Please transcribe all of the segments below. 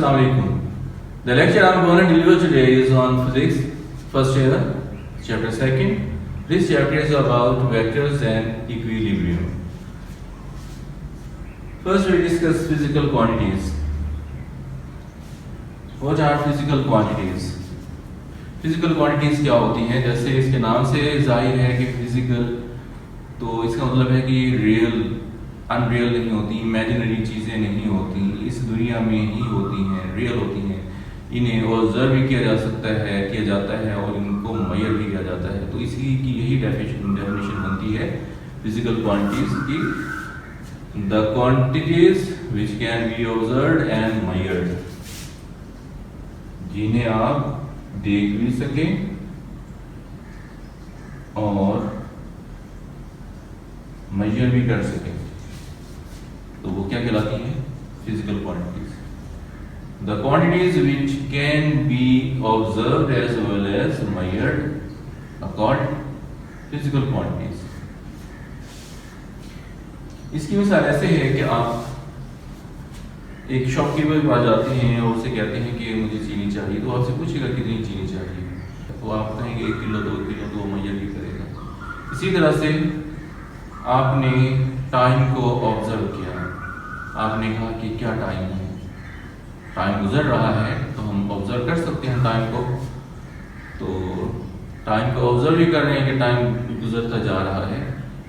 Assalamualaikum. The lecture I'm going to deliver today is on physics, first year, chapter 2nd. This chapter is about vectors and equilibrium. First we discuss physical quantities. What are physical quantities? Physical quantities क्या होती हैं? जैसे इसके नाम से जाहिर है कि फिजिकल, तो इसका मतलब है कि रियल अनरियल नहीं होती, इमेजिनरी चीज़ें नहीं होती, इस दुनिया में ही होती हैं, रियल होती हैं। इन्हें ऑब्जर्व भी किया जा सकता है, किया जाता है और इनको मेजर भी किया जाता है। तो इसी की यही डेफिनेशन बनती है फिजिकल क्वांटिटीज की, the quantities which can be observed and measured, जिन्हें आप देख भी सके और मेजर भी कर सके, तो वो क्या कहलाती है? Physical quantities. The quantities which can be observed as well as measured are called physical quantities. इसकी मिसाल ऐसे है कि आप एक शॉपकीपर के पास जाते हैं और उससे कहते हैं कि मुझे चीनी चाहिए, तो आपसे पूछेगा कितनी चीनी चाहिए, तो आप कहेंगे 1 किलो 2 किलो, तो मेजर भी करेगा। इसी तरह से आपने टाइम को ऑब्जर्व किया, आपने कहा कि क्या टाइम है, टाइम गुजर रहा है, तो हम ऑब्जर्व कर सकते हैं टाइम को। तो टाइम को ऑब्जर्व भी कर रहे हैं कि टाइम गुजरता जा रहा है,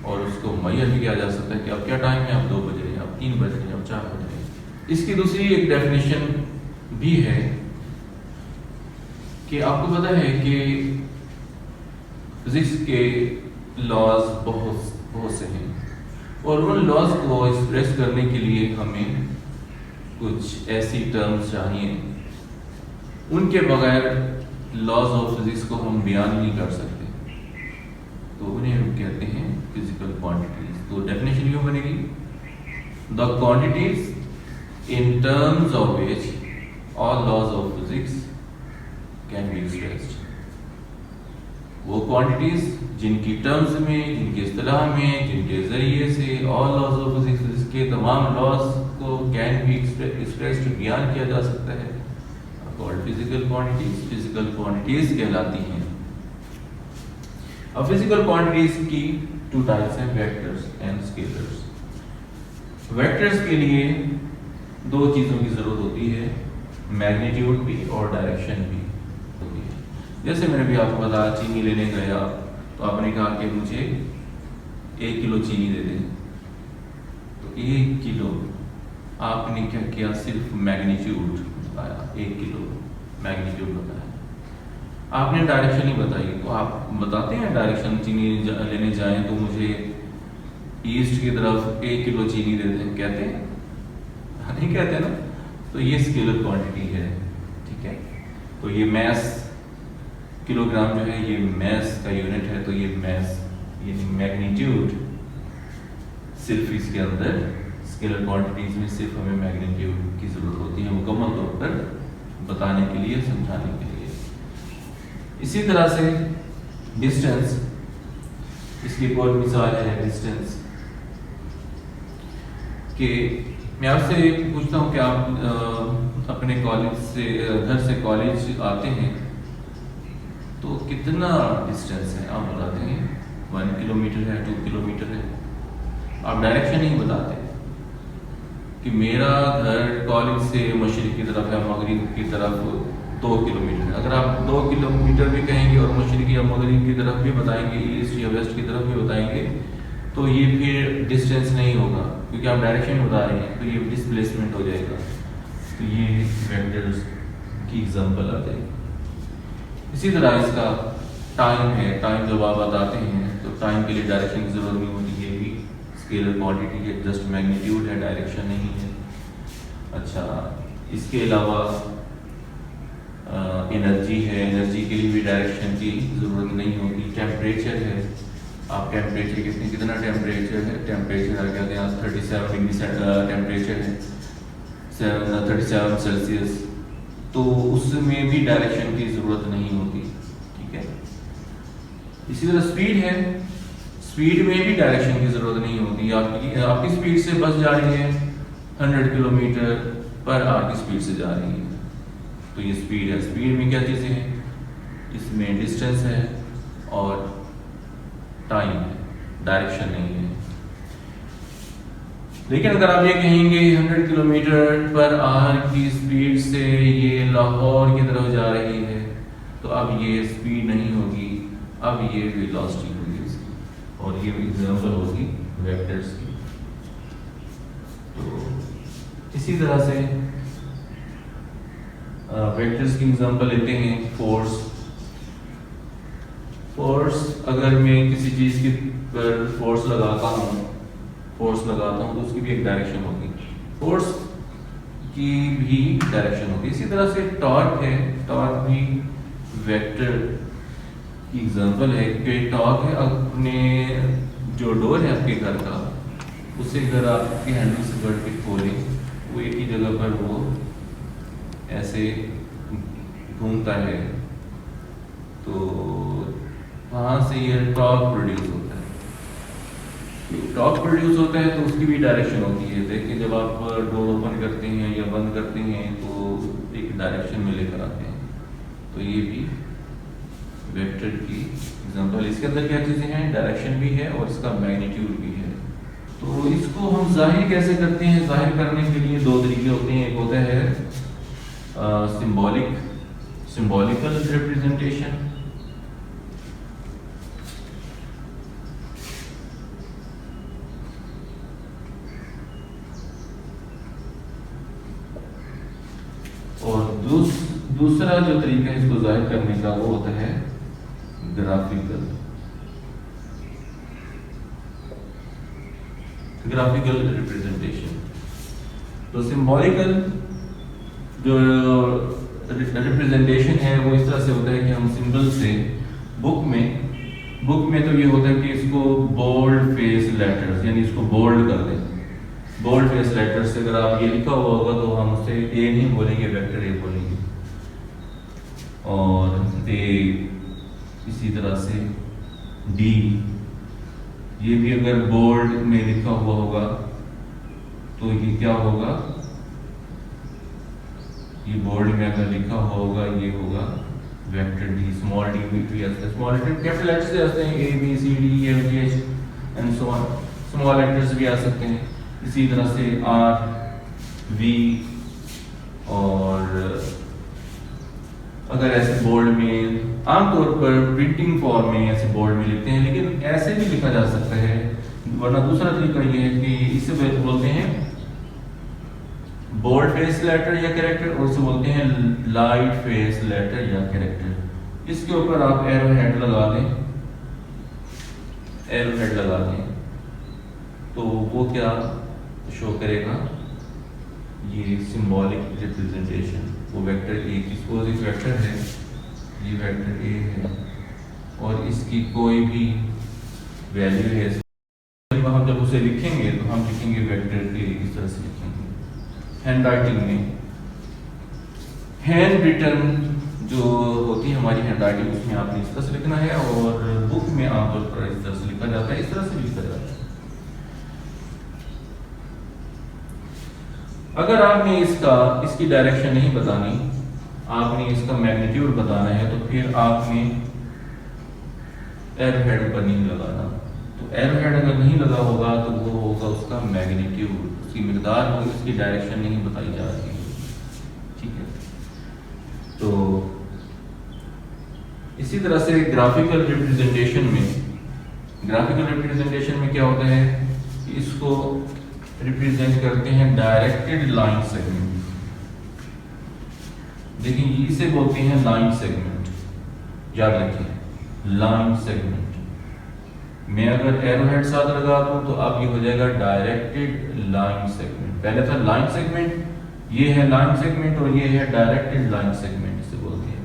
और उसको मेजर भी किया जा सकता है कि अब क्या टाइम है, अब 2 बज रहे हैं, अब 3 बज रहे हैं, अब 4 बज रहे हैं। इसकी दूसरी एक डेफिनेशन भी है कि आपको पता है कि फिजिक्स के लॉज बहुत से हैं, और उन लॉज को एक्सप्रेस करने के लिए हमें कुछ ऐसी टर्म्स चाहिए, उनके बगैर लॉज ऑफ फिजिक्स को हम बयान नहीं कर सकते, तो उन्हें हम कहते हैं फिजिकल क्वांटिटीज। तो डेफिनेशन यूं बनेगी, the quantities in terms of which all laws of physics can be expressed। वो क्वांटिटीज जिनकी टर्म्स में, जिनके इस्तिलाह में, जिनके जरिए से all laws of physics के तमाम लॉज को कैन बी एक्सप्रेस्ड, बयान किया जा सकता है, called physical quantities. Physical quantities कहलाती हैं। अब फिजिकल क्वांटिटीज की 2 टाइप्स हैं, वेक्टर्स एंड स्केलर्स। वेक्टर्स के लिए 2 चीज़ों की ज़रूरत होती है, मैग्नीट्यूड भी और डायरेक्शन भी होती है। जैसे मैंने भी आपको बताया, चीनी लेने गया तो आपने कहा कि मुझे 1 किलो चीनी दे दें, तो 1 किलो आपने क्या किया, सिर्फ मैग्नीट्यूड बताया, 1 किलो मैग्नीट्यूड बताया, आपने डायरेक्शन ही बताई। तो आप बताते हैं डायरेक्शन, चीनी लेने जाएं तो मुझे ईस्ट की तरफ 1 किलो चीनी दे दें, कहते हैं? नहीं कहते ना। तो ये स्केलर क्वांटिटी है, ठीक है। तो ये मैस, किलोग्राम जो है ये मैस का यूनिट है, तो ये मैस, ये मैग्नीट्यूड, सिर्फ इसके अंदर स्केलर क्वांटिटीज में सिर्फ हमें मैग्नीट्यूड की जरूरत होती है मुकम्मल तौर पर बताने के लिए, समझाने के लिए। इसी तरह से डिस्टेंस, इसकी एक और मिसाल है डिस्टेंस के। मैं आपसे पूछता हूँ कि आप अपने कॉलेज से, घर से कॉलेज आते हैं तो कितना डिस्टेंस है? आप बताते हैं 1 किलोमीटर है, 2 किलोमीटर है, आप डायरेक्शन नहीं बताते कि मेरा घर कॉलेज से मशरिक की तरफ है, मगरिब की तरफ 2 किलोमीटर है। अगर आप 2 किलोमीटर भी कहेंगे और मशरिक या मगरिब की तरफ भी बताएंगे, ईस्ट या वेस्ट की तरफ भी बताएंगे, तो ये फिर डिस्टेंस नहीं होगा, क्योंकि आप डायरेक्शन बता रहे हैं, तो ये डिस्प्लेसमेंट हो जाएगा। तो ये वेक्टर्स की एग्जांपल आ जाएगी। इसी तरह इसका टाइम है, टाइम जब आप बताते हैं तो टाइम के लिए डायरेक्शन की जरूरत नहीं होती, ये भी स्केलर क्वांटिटी है, जस्ट मैग्नीट्यूड है, डायरेक्शन नहीं है। अच्छा, इसके अलावा एनर्जी है, एनर्जी के लिए भी डायरेक्शन की जरूरत नहीं होती। टेम्परेचर है, आप टेम्परेचर कितना टेम्परेचर है, टेम्परेचर आ गया यहाँ 37 डिग्री टेम्परेचर है, 37 सेल्सियस, तो उसमें भी डायरेक्शन की ज़रूरत नहीं होती, ठीक है। इसी तरह स्पीड है, स्पीड में भी डायरेक्शन की ज़रूरत नहीं होती। आपकी स्पीड से बस जा रही है 100 किलोमीटर पर आवर की स्पीड से जा रही है, तो ये स्पीड है। स्पीड में क्या चीज़ें हैं, इसमें डिस्टेंस है और टाइम है, डायरेक्शन नहीं है। लेकिन अगर आप ये कहेंगे 100 किलोमीटर पर आवर की स्पीड से ये लाहौर की तरफ जा रही है, तो अब ये स्पीड नहीं होगी, अब ये वेलोसिटी होगी इसकी, और ये एग्जांपल होगी वेक्टर्स की। तो इसी तरह से वेक्टर्स की एग्जांपल लेते हैं। फोर्स अगर मैं किसी चीज़ की पर फोर्स लगाता हूँ तो उसकी भी एक डायरेक्शन होगी, फोर्स की भी डायरेक्शन होगी। इसी तरह से टॉर्क है, टॉर्क भी वेक्टर की एग्जांपल है, क्योंकि टॉर्क है अपने जो डोर है आपके घर का, उसे अगर आपके हैंडल से बढ़ के खोलें, वो एक ही जगह पर वो ऐसे घूमता है, तो वहाँ से ये टॉर्क प्रोड्यूस होता है। टॉर्क प्रोड्यूस होता है तो उसकी भी डायरेक्शन होती है। देखिए जब आप डोर ओपन करते हैं या बंद करते हैं तो एक डायरेक्शन में लेकर आते हैं, तो ये भी वेक्टर की एग्जांपल। इसके अंदर क्या चीज़ें हैं, डायरेक्शन भी है और इसका मैग्नीट्यूड भी है। तो इसको हम जाहिर कैसे करते हैं, जाहिर करने के लिए दो तरीके होते हैं। एक होता है सिंबॉलिकल रिप्रेजेंटेशन, और दूसरा जो तरीका है इसको जाहिर करने का वो होता है ग्राफिकल रिप्रेजेंटेशन। तो सिंबॉलिकल जो रिप्रेजेंटेशन है वो इस तरह से होता है कि हम सिंबल से बुक में तो ये होता है कि इसको बोल्ड फेस लेटर्स, यानी इसको बोल्ड कर दें। बोल्ड फेस लेटर्स से अगर आप ये लिखा हुआ होगा तो हम उसे ए नहीं बोलेंगे, वेक्टर ए बोलेंगे। और ए, इसी तरह से डी, ये भी अगर बोल्ड में लिखा हुआ होगा तो ये क्या होगा, ये बोल्ड में अगर लिखा हुआ होगा ये होगा वेक्टर डी। स्मॉल डी भी आते हैं, स्मॉल लेटर कैपिटल लेटर्स से आते हैं, A B C D F G H and so on. Small letters भी आ सकते हैं। इसी तरह से आर वी, और अगर ऐसे बोल्ड में आमतौर पर प्रिंटिंग फॉर्म में ऐसे बोल्ड में लिखते हैं, लेकिन ऐसे भी लिखा जा सकता है। वरना दूसरा तरीका ये है कि इसे बोलते हैं बोल्ड फेस लेटर या कैरेक्टर, और उसे बोलते हैं लाइट फेस लेटर या कैरेक्टर। इसके ऊपर आप एरो हेड लगा दें तो वो क्या शो करेगा, ये सिंबॉलिक रिप्रेजेंटेशन। वो वेक्टर ए, सपोज एक वेक्टर है, ये वेक्टर ए है और इसकी कोई भी वैल्यू है, हम जब उसे लिखेंगे तो हम लिखेंगे वेक्टर ए, इस तरह से लिखेंगे। हैंड राइटिंग में, हैंड रिटन जो होती है हमारी हैंड राइटिंग, उसमें आपने इस तरह से लिखना है, और बुक में आमतौर पर इस तरह से लिखा जाता है, इस तरह से लिखा जाता है। अगर आपने इसकी डायरेक्शन नहीं बतानी, आपने इसका मैग्नीट्यूड बताना है, तो फिर आपने एरो हेड पर नहीं लगाना। तो एरो हेड अगर नहीं लगा होगा तो वो होगा उसका मैग्नीट्यूड, उसकी मिकदार होगी, उसकी डायरेक्शन नहीं बताई जा रही है। ठीक है, तो इसी तरह से ग्राफिकल रिप्रेजेंटेशन में क्या होता है, इसको रिप्रेजेंट करते हैं डायरेक्टेड लाइन सेगमेंट। देखिए इसे बोलते हैं लाइन सेगमेंट, याद रखिए लाइन सेगमेंट। मैं अगर एरो हेड साथ लगा दूं तो अब ये हो जाएगा डायरेक्टेड लाइन सेगमेंट। पहले था लाइन सेगमेंट, ये है लाइन सेगमेंट, और ये है डायरेक्टेड लाइन सेगमेंट इसे बोलते हैं।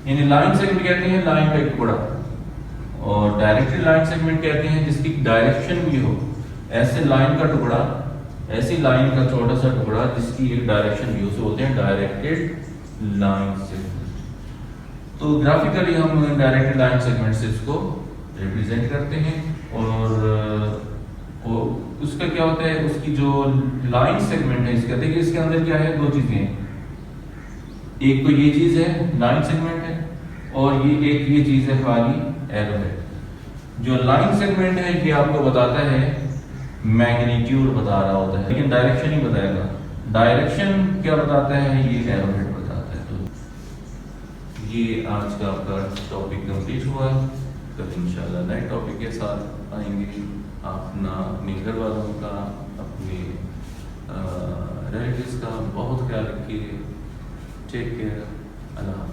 यानी लाइन सेगमेंट कहते हैं लाइन का एक टुकड़ा, और डायरेक्टेड लाइन सेगमेंट कहते हैं जिसकी डायरेक्शन भी हो। ऐसे लाइन का टुकड़ा, ऐसी लाइन का छोटा सा टुकड़ा जिसकी एक डायरेक्शन भी हो, उसे बोलते हैं डायरेक्टेड लाइन सेगमेंट। तो ग्राफिकली हम डायरेक्टेड लाइन सेगमेंट से इसको रिप्रेजेंट करते हैं। और उसका क्या होता है, उसकी जो लाइन सेगमेंट है इसका, देखिए इसके अंदर क्या है, दो चीजें हैं। एक तो ये चीज है लाइन सेगमेंट है, और ये चीज है खाली एरो है। जो लाइन सेगमेंट है ये आपको बताता है मैग्नीट्यूड बता रहा होता है, लेकिन डायरेक्शन ही बताएगा। डायरेक्शन क्या बताता है, ये एरोहेड बताता है। तो ये आज का आपका टॉपिक कंप्लीट हुआ। कल इंशाल्लाह नए टॉपिक के साथ आएंगे। अपना अपने घर वालों का, अपने रिलेटिव्स का बहुत ख्याल रखिए। Take care. अल्लाह।